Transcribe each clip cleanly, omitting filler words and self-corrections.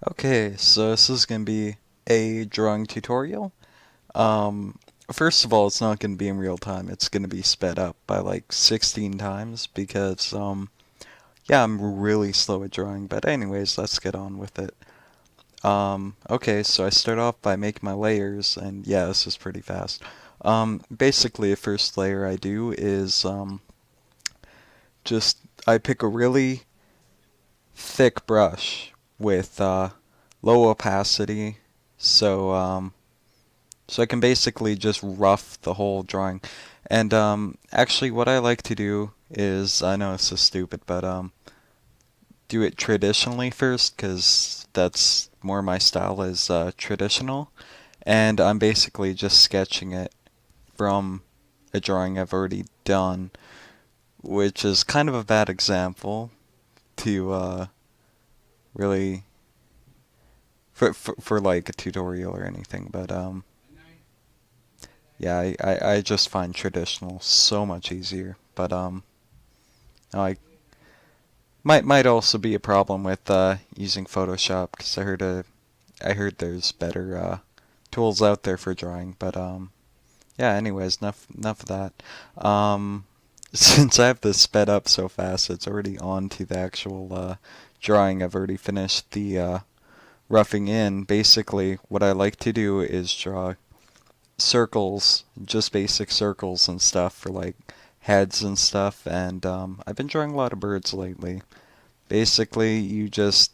Okay, so this is going to be a drawing tutorial. Um, First of all, it's not going to be in real time. It's going to be sped up by like 16 times because, yeah, I'm really slow at drawing. But anyways, let's get on with it. Okay, so I start off by making my layers, and yeah, this is pretty fast. Basically, the first layer I do is, just, I pick a really thick brush with, low opacity, so, so I can basically just rough the whole drawing. And actually what I like to do is, I know this is stupid, but do it traditionally first, because that's more my style is traditional. And I'm basically just sketching it from a drawing I've already done, which is kind of a bad example to really for like a tutorial or anything, but yeah, I just find traditional so much easier. But I might also be a problem with using Photoshop because I heard there's better tools out there for drawing. But yeah. Anyways, enough of that. Um, since I have this sped up so fast, it's already on to the actual drawing. I've already finished the roughing in. Basically, what I like to do is draw circles, just basic circles and stuff for like heads and stuff. And I've been drawing a lot of birds lately. Basically, there's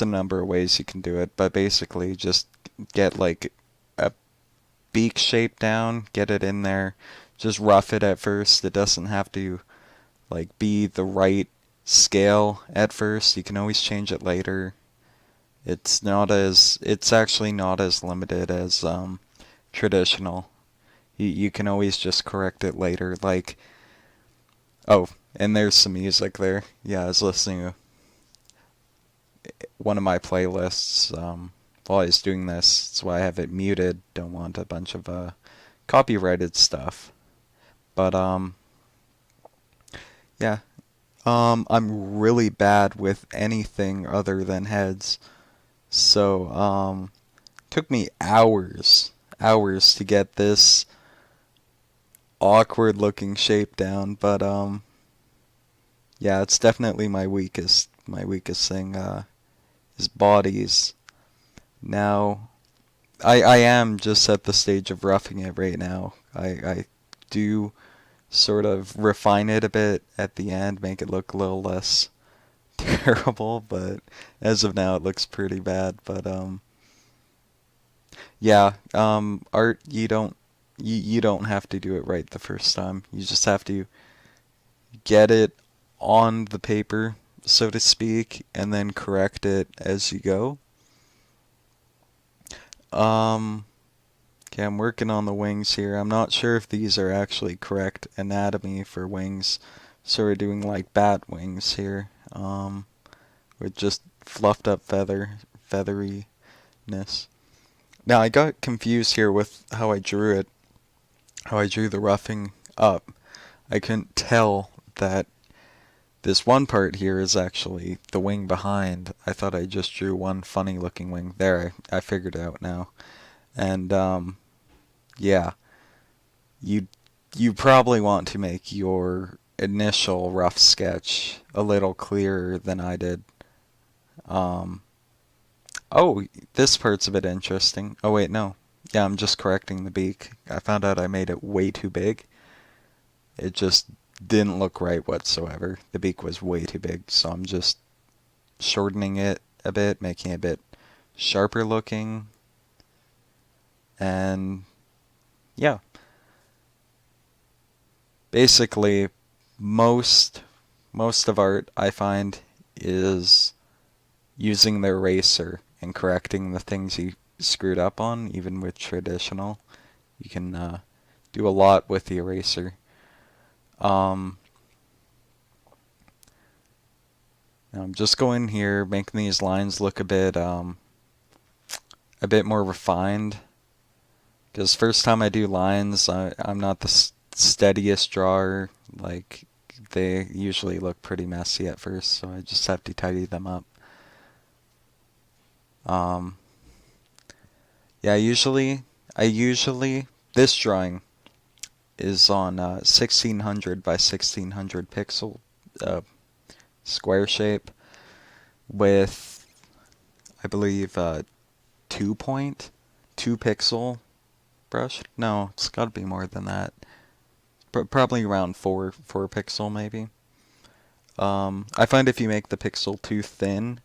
a number of ways you can do it, but basically just get like a beak shape down, get it in there, just rough it at first. It doesn't have to like be the right scale at first. You can always change it later. It's actually not as limited as traditional. You can always just correct it later. Like, oh, and there's some music there. Yeah, I was listening to one of my playlists while I was doing this. That's why I have it muted. Don't want a bunch of copyrighted stuff. But yeah. I'm really bad with anything other than heads. So took me hours to get this awkward looking shape down. But yeah, it's definitely my weakest thing. Is bodies. Now, I am just at the stage of roughing it right now. I do sort of refine it a bit at the end, make it look a little less terrible, but as of now it looks pretty bad. But yeah, art you don't have to do it right the first time. You just have to get it on the paper, so to speak, and then correct it as you go. Um, Okay, I'm working on the wings here. I'm not sure if these are actually correct anatomy for wings. So we're doing like bat wings here, with just fluffed up featheriness. Now I got confused here with how I drew it, how I drew the roughing up. I couldn't tell that this one part here is actually the wing behind. I thought I just drew one funny looking wing. There, I figured it out now. And yeah, you you probably want to make your initial rough sketch a little clearer than I did. Um, oh, this part's a bit interesting. Oh wait, no. Yeah, I'm just correcting the beak. I found out I made it way too big. It just didn't look right whatsoever. The beak was way too big, so I'm just shortening it a bit, making it a bit sharper looking, and yeah, basically most most of art I find is using the eraser and correcting the things you screwed up on, even with traditional. You can do a lot with the eraser. Um, Now I'm just going here, making these lines look a bit more refined. Because first time I do lines, I'm not the steadiest drawer. Like they usually look pretty messy at first, so I just have to tidy them up. Um, yeah, I usually this drawing is on 1600 by 1600 pixel uh, square shape with, I believe, 2.2 pixel brush. No, it's got to be more than that. Probably around four pixel maybe. I find if you make the pixel too thin,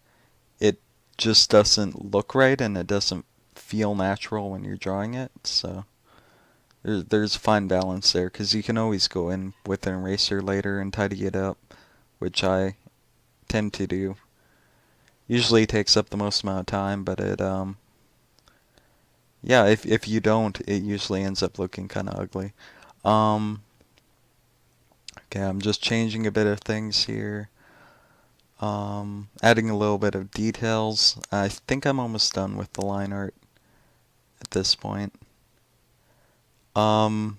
it just doesn't look right and it doesn't feel natural when you're drawing it. So there's a fine balance there because you can always go in with an eraser later and tidy it up, which I tend to do. Usually takes up the most amount of time, but it yeah, if you don't, it usually ends up looking kind of ugly. Um, okay, I'm just changing a bit of things here. Adding a little bit of details. I think I'm almost done with the line art at this point. Um,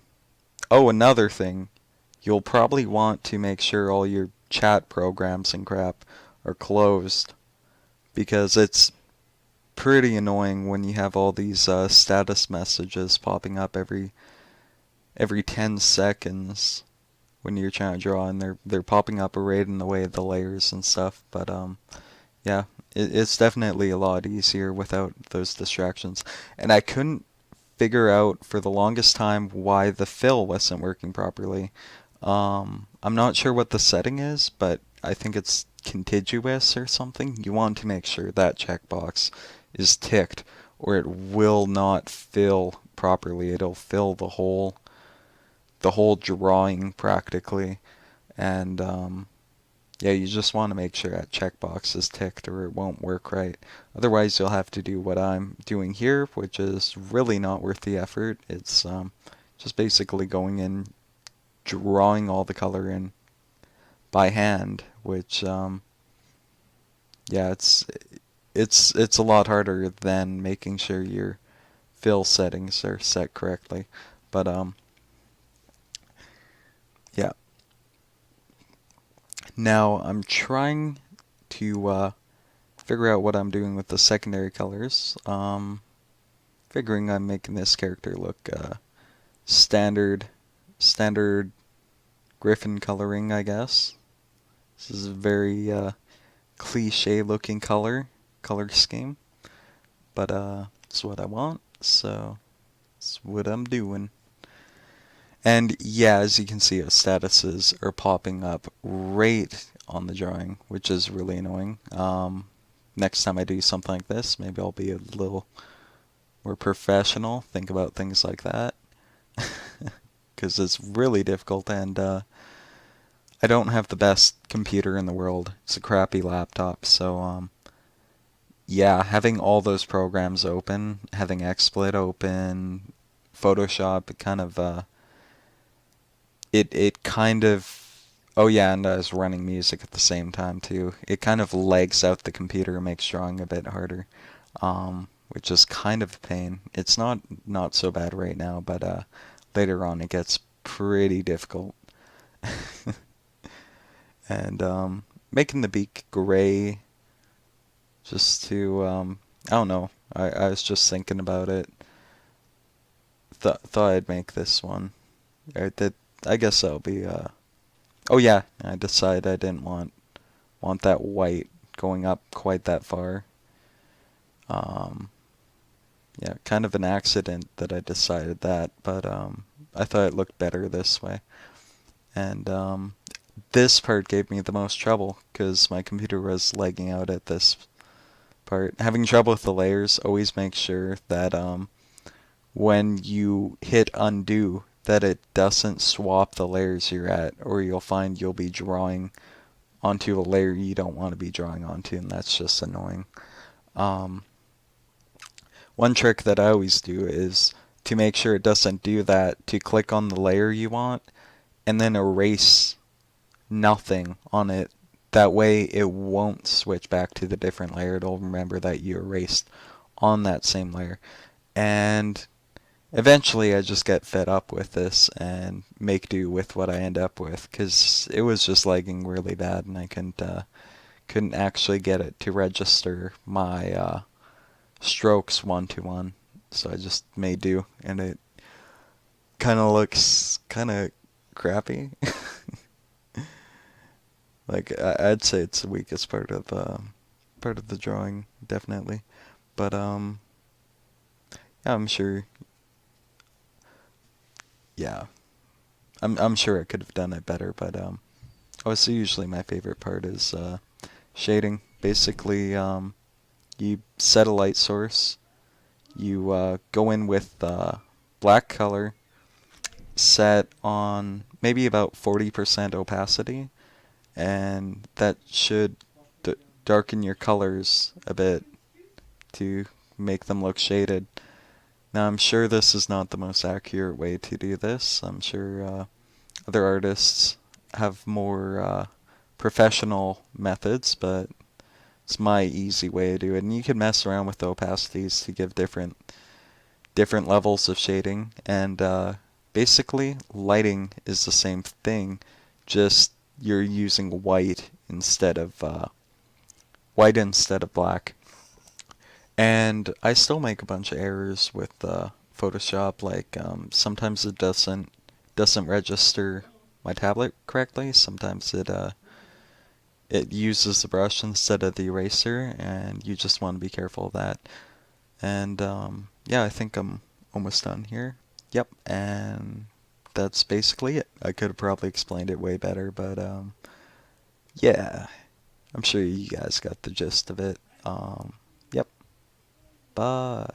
oh, another thing. You'll probably want to make sure all your chat programs and crap are closed because it's pretty annoying when you have all these status messages popping up every 10 seconds when you're trying to draw, and they're popping up right in the way of the layers and stuff. But yeah, it's definitely a lot easier without those distractions. And I couldn't figure out for the longest time why the fill wasn't working properly. I'm not sure what the setting is, but I think it's contiguous or something. You want to make sure that checkbox is ticked, or it will not fill properly. It'll fill the whole drawing practically, and yeah, you just want to make sure that checkbox is ticked or it won't work right. Otherwise, you'll have to do what I'm doing here, which is really not worth the effort. It's just basically going in, drawing all the color in by hand, which yeah, it's a lot harder than making sure your fill settings are set correctly. But yeah. Now I'm trying to figure out what I'm doing with the secondary colors. Figuring I'm making this character look standard Gryphon coloring, I guess. This is a very cliche-looking color scheme, but it's what I want, so it's what I'm doing. And yeah, as you can see, statuses are popping up right on the drawing, which is really annoying. Next time I do something like this, maybe I'll be a little more professional, think about things like that. Because it's really difficult, and I don't have the best computer in the world. It's a crappy laptop, so yeah, having all those programs open, having XSplit open, Photoshop, it kind of it kind of, oh yeah, and I was running music at the same time too. It kind of lags out the computer and makes drawing a bit harder, which is kind of a pain. It's not so bad right now, but later on it gets pretty difficult. And making the beak gray just to I don't know. I was just thinking about it. Thought I'd make this one. That I guess that'll be oh yeah, I decided I didn't want that white going up quite that far. Um, yeah, kind of an accident that I decided that, but I thought it looked better this way. And this part gave me the most trouble because my computer was lagging out at this part. Having trouble with the layers, always make sure that when you hit undo that it doesn't swap the layers you're at, or you'll find you'll be drawing onto a layer you don't want to be drawing onto, and that's just annoying. Um, One trick that I always do is to make sure it doesn't do that, to click on the layer you want and then erase nothing on it. That way it won't switch back to the different layer. It'll remember that you erased on that same layer. And eventually I just get fed up with this and make do with what I end up with, because it was just lagging really bad and I couldn't actually get it to register my strokes one to one. So I just made do, and it kind of looks kind of crappy. Like I'd say it's the weakest part of the drawing, definitely. But yeah, I'm sure. Yeah, I'm sure I could have done it better. But obviously, usually my favorite part is shading. Basically, you set a light source. You go in with black color, set on maybe about 40% opacity, and that should darken your colors a bit to make them look shaded. Now, I'm sure this is not the most accurate way to do this. I'm sure other artists have more professional methods, but it's my easy way to do it. And you can mess around with the opacities to give different levels of shading. And basically, lighting is the same thing, just you're using white instead of black. And I still make a bunch of errors with Photoshop. Like sometimes it doesn't register my tablet correctly. Sometimes it uses the brush instead of the eraser, and you just want to be careful of that. And yeah, I think I'm almost done here. Yep, and that's basically it. I could have probably explained it way better, but yeah, I'm sure you guys got the gist of it. Yep, bye.